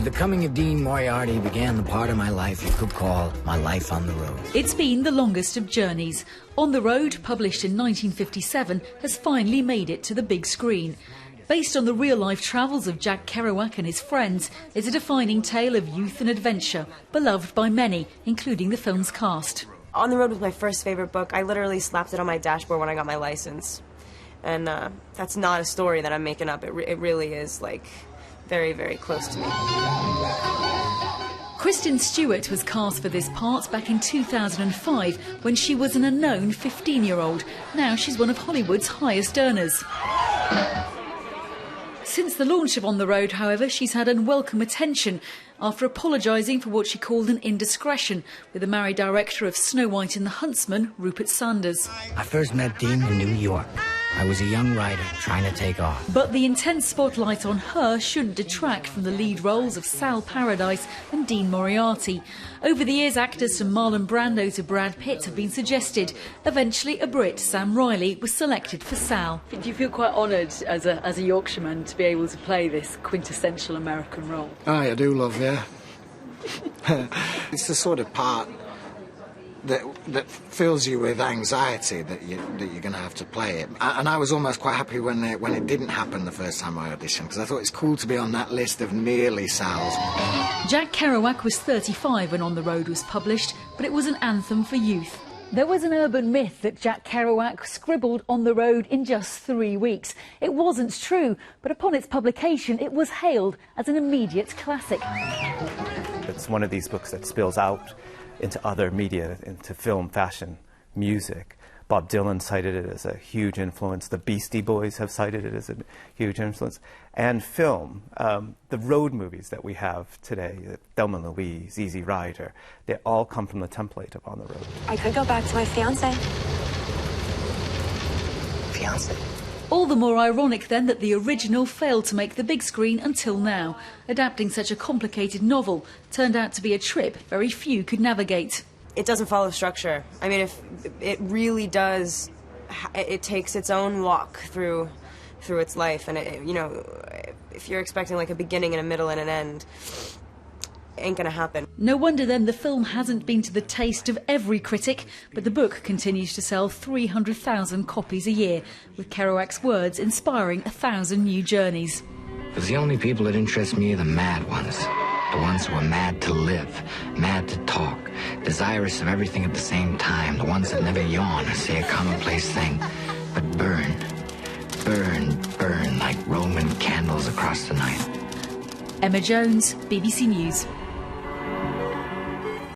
With the coming of Dean Moriarty began the part of my life you could call my life on the road. It's been the longest of journeys. On the Road, published in 1957, has finally made it to the big screen. Based on the real-life travels of Jack Kerouac and his friends, it's a defining tale of youth and adventure, beloved by many, including the film's cast. On the Road was my first favourite book. I literally slapped it on my dashboard when I got my license. And that's not a story that I'm making up. It really is, like, very, very close to me. Kristen Stewart was cast for this part back in 2005 when she was an unknown 15-year-old. Now she's one of Hollywood's highest earners. Since the launch of On the Road, however, she's had unwelcome attention after apologising for what she called an indiscretion with the married director of Snow White and the Huntsman, Rupert Sanders. I first met Dean in New York. I was a young writer trying to take off. But the intense spotlight on her shouldn't detract from the lead roles of Sal Paradise and Dean Moriarty. Over the years, actors from Marlon Brando to Brad Pitt have been suggested. Eventually, a Brit, Sam Riley, was selected for Sal. Do you feel quite honoured as a Yorkshireman to be able to play this quintessential American role? Aye, I do love, yeah. It's the sort of part that fills you with anxiety that you're going to have to play it. And I was almost quite happy when it didn't happen the first time I auditioned, because I thought it's cool to be on that list of nearly Sal's. Jack Kerouac was 35 when On the Road was published, but it was an anthem for youth. There was an urban myth that Jack Kerouac scribbled On the Road in just 3 weeks. It wasn't true, but upon its publication, it was hailed as an immediate classic. It's one of these books that spills out into other media, into film, fashion, music. Bob Dylan cited it as a huge influence. The Beastie Boys have cited it as a huge influence. And film, the road movies that we have today, Thelma and Louise, Easy Rider, they all come from the template of On the Road. I could go back to my fiancé. Fiancé? All the more ironic, then, that the original failed to make the big screen until now. Adapting such a complicated novel turned out to be a trip very few could navigate. It doesn't follow structure. I mean, if it really does, it takes its own walk through its life, and if you're expecting like a beginning and a middle and an end, ain't gonna happen. No wonder then the film hasn't been to the taste of every critic, but the book continues to sell 300,000 copies a year, with Kerouac's words inspiring 1,000 new journeys. Because the only people that interest me are the mad ones. The ones who are mad to live, mad to talk, desirous of everything at the same time. The ones that never yawn or say a commonplace thing, but burn, burn, burn like Roman candles across the night. Emma Jones, BBC News.